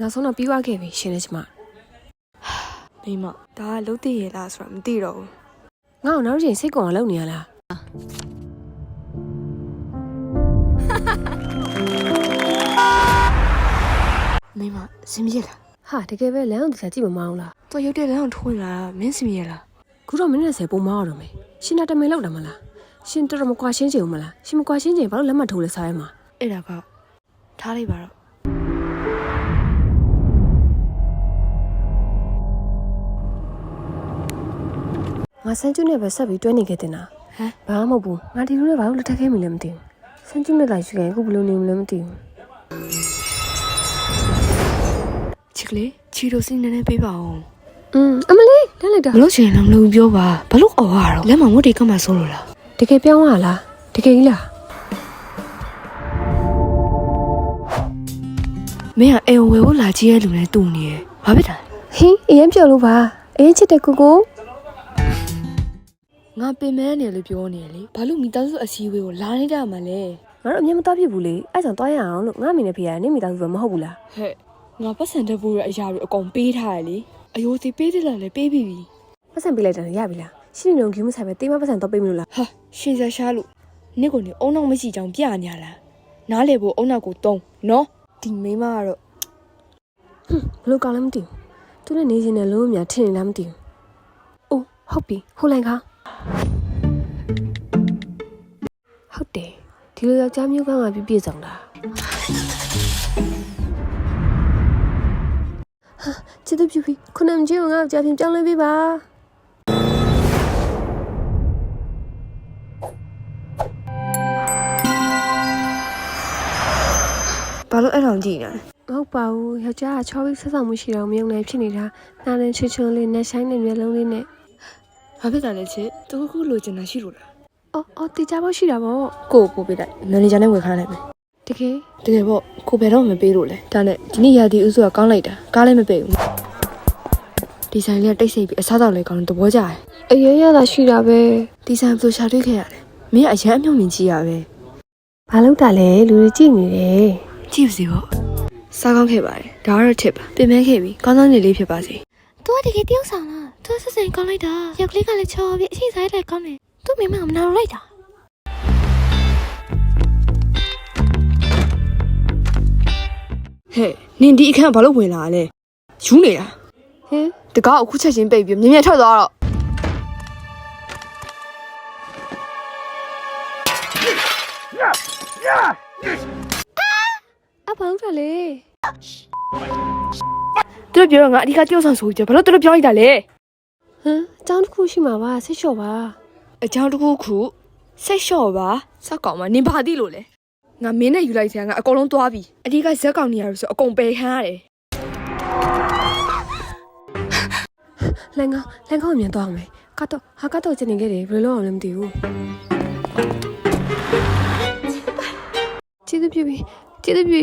နောက်ဆုံးတော့ပြီးသွားခဲ့ပြီရှင်နဲ့ကျမမိမဒါကလုံးသိရလားဆိုတာမသိတော့ဘူးငါ့ကိုနောက်တစ်ချိန်စိတ်ကုန်အောင်လုပ်နေရလားမိမစင်ပြေလားဟာတကယ်ပဲလမ်းအောင်တရားကြည့်မမအောင်လားတော်ရုပ်တဲ့လမ်းအောင်ထိုးလာမင်းစင်ပြေလားခုတော့မင်းနဲ့ဆယ်ပုံမအောင်တော့မယ်ရှင်နာတမင်လောက်တာမလားရှင်တော်တော်မကွာရှင်းချင်ဘူးမလားရှင်မကွာရှင်းချင်ဘာလို့လက်မှတ်ထိုးလဲစားရဲမှာအဲ့ဒါကထားလိုက်ပါတော့ငါစမ်းကျွနဲ့ပဲဆက်ပြီးတွဲနေခဲ့တင်တာဘာမှမဟုတ်ဘူးငါဒီလိုနဲ့ဘာလို့လက်ထပ်ခဲမိလဲမသိဘူးစမ်းကျွနဲ့လိုက်ရှိခဲ့အခုဘယ်လိုနေမလဲမသိဘူးချစ်ကလေးချီရိုစင်းနေပေးပါအောင်အမလေးလက်လိုက်တာဘလို့ချင်လည်းမလို့ပြောပါဘလို့အော်ရတော့လက်မမွတ်တီကမှဆိုးလို့လားတကယ်ပြောင်းရလားတကယ်ကြီးလားမင်းကအိမ်ဝယ်ဖို့လာကြည့်ရလူနဲ့တူနေရဘာဖြစ်တာဟင်းအရင်ပြောလို့ပါအရင်ချစ်တဲ့ကိုကိုငါပင်မဲနေလို့ပြောနေလေဘာလို့မိသားစုအစည်းအဝေးကိုလာနေတာမှလဲငါတို့အမြင်မတော်ပြစ်ဘူးလေအဲ့ကြောင့်တွားရအောင်လို့ငါမိနေဖေရနေမိသားစုပဲမဟုတ်ဘူးလားဟဲ့ငါပတ်စံတက်ဖို့ရအရာတွေအကုန်ပေးထားရလေအယိုးစီပေးတယ်လည်းပေးပြီးပြီပတ်စံပေးလိုက်တယ်ရပြီလားရှင်းနေတော့ဂီမဆိုင်ပဲတေးမပတ်စံတော့ပေးမလို့လားဟာရှင်စရှားလို့နေ့ကိုနေအုံနောက်မရှိကြောင်ပြညာလားနားလေဖို့အုံနောက်ကိုတုံးနော်ဒီမိမကတော့ဘလို့ကောင်းလည်းမသိဘူးသူနဲ့နေရှင်နဲ့လုံးဝများထင်နေလားမသိဘူးအိုးဟုတ်ပြီဟိုလိုက်ခါဟုတ်တယ်ဒီလိုယောက်ျားမျိုးကငါပြည့်စုံတာချစ်သူပြပြီခုနမကြီးငါ့ကိုကြားဖြင့်ကြောင်းလဲပေးပါဘာလို့အဲ့ကောင်ကြည့်နေလဲမဟုတ်ပါဘူးယောက်ျားကချောပြီးဆက်ဆောင်မှုရှိတော့မယုံနိုင်ဖြစ်နေတာနားနဲ့ချွချွလေးနဲ့ဆိုင်နဲ့မျက်လုံးလေးနဲ့ဘာဖြစ်တာလဲချစ်သူခုလိုချင်တာရှိလို့လားအော်တေချာဖို့ရှိတာပေါ့ကိုပို့ပေးလိုက်မန်နေဂျာနဲ့ဝယ်ခိုင်းလိုက်မယ်တကယ်ပေါ့ကိုဘယ်တော့မှမပေးလို့လဲဒါနဲ့ဒီနေ့ရာသီဥစုကကောင်းလိုက်တာကားလည်းမပေးဘူးဒီဆိုင်လေးကတိတ်ဆိတ်ပြီးအစားတော့လည်းကောင်းတယ်သဘောကျတယ်အရင်ရတာရှိတာပဲဒီဆိုင်ဘယ်လိုရှာတွေ့ခဲ့ရလဲမင်းကအရန်အမြုံမြင်ကြည့်ရပဲဘာလို့တာလဲလူတွေကြည့်နေတယ်ကြည့်ပါစေပေါ့စားကောင်းခဲ့ပါတယ်ဒါကတော့ tip ပါပြင်မဲခဲ့ပြီကောင်းကောင်းနေလေးဖြစ်ပါစေသူကတကယ်တယောက်ဆောင်လားသူဆက်စင်ကောင်းလိုက်တာရောက်ကလေးကလည်းချောပြီးအချိန်ဆိုင်လည်းကောင်းတယ်သူ့မိမကမနာလို့လိုက်တာဟဲ့နင်ဒီအခန်းဘာလို့ဝင်လာလဲယူနေတာဟင်တကားအခုချက်ချင်းပိတ်ပြီးမြင်မြင်ထွက်သွားတော့ဘာလို့တာလဲသူတို့ပြောတော့ငါအဓိကတယောက်ဆောင်ဆိုကြဘာလို့သူတို့ပြောလိုက်တာလဲဟမ်အကြောင်းတစ်ခုရှိမှာပါဆိတ်လျှော့ပါအကြောင်းတစ်ခုစိတ်လျှော့ပါစက်ကောင်မနင်ဘာသိလို့လဲငါမင်းနဲ့ယူလိုက်စရာငါအကုန်လုံးသွားပြီအဓိကဇက်ကောင်နေရလို့ဆိုအကုန်ပယ်ခံရတယ်လန်ကောမြင်သွားမယ်ကတော့ချင်နေခဲ့တယ်ဘယ်လိုအောင်လဲမသိဘူးကျေးဇူးပြုပြီး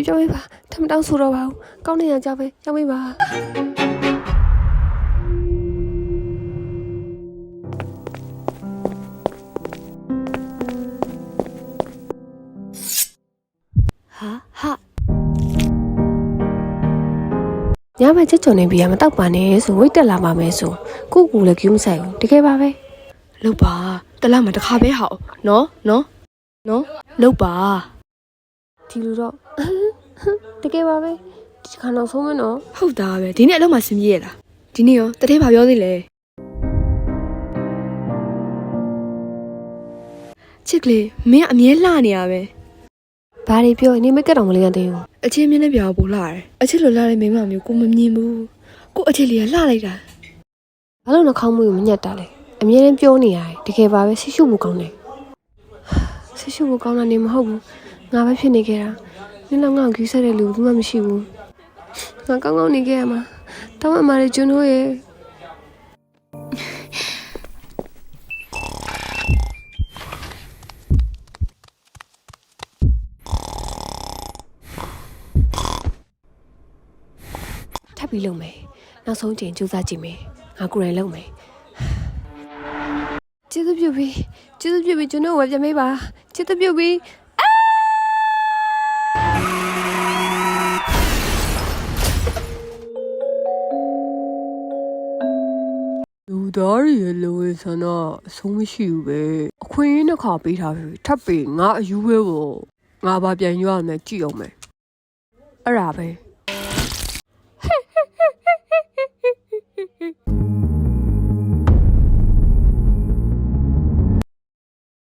ကြောက်ပေးပါထမတောင်းဆိုတော့ပါဘူးကောင်းနေရကြပဲကြောက်ပေးပါညဘက်ချက်ချုံနေပြီးရမတောက်ပါနဲ့ဆိုဝိတ်တက်လာပါမယ်ဆိုကိုကူလည်းကြည့်မဆိုင်ဘူးတကယ်ပါပဲလောက်ပါတလားမတခါပဲဟောက်နော်လောက်ပါဒီလိုတော့တကယ်ပါပဲဒီခါနောက်ဆုံးမနော်ဟုတ်တာပဲဒီနေ့အလုံးမစင်ပြေရလားဒီနေ့ရောတထဲဘာပြောသေးလဲချစ်ကလေးမင်းကအမြဲလှနေရပဲဘာတွေပြောနေမကက်တော့မလေးရသေးဘူးအချင်းမြင်းနဲ့ပြောပို့လှတယ်အချစ်လိုလှတဲ့မိန်းမမျိုးကိုမမြင်ဘူးကိုအချစ်လေးကလှလိုက်တာဘာလို့နှာခေါင်းမွေးမညက်တာလဲအမြဲတမ်းပြောနေရတယ်တကယ်ပါပဲဆိတ်ရှုပ်ဖို့ကောင်းတယ်ဆိတ်ရှုပ်ဖို့ကောင်းတာနေမဟုတ်ဘူးငါပဲဖြစ်နေခဲ့တာနင်းတော့ငါ့ကိုယူဆက်တဲ့လူဘူးမှမရှိဘူးငါကောင်းနေခဲ့ရမှာတောင်းအမားရဲ့ကျွန်းတို့ရဲ့ထပ်ပြီးလုပ်မယ်နောက်ဆုံးချိန်ကြိုးစားကြည့်မယ်ငါကိုယ်တိုင်လုပ်မယ်ကျေးဇူးပြုပြီးကျွန်တော်ဝယ်ပြမေးပါကျေးဇူးပြုပြီး သားရဲ့လူဝင်ဆန္ဒအဆုံးမရှိဘူးပဲအခွင့်အရေးနှစ်ခါပေးထားပြီထပ်ပြီးငါအယူပဲပေါ့ငါဘာပြန်ရွရမယ်ကြည့်အောင်မယ်အဲ့ဒါပဲ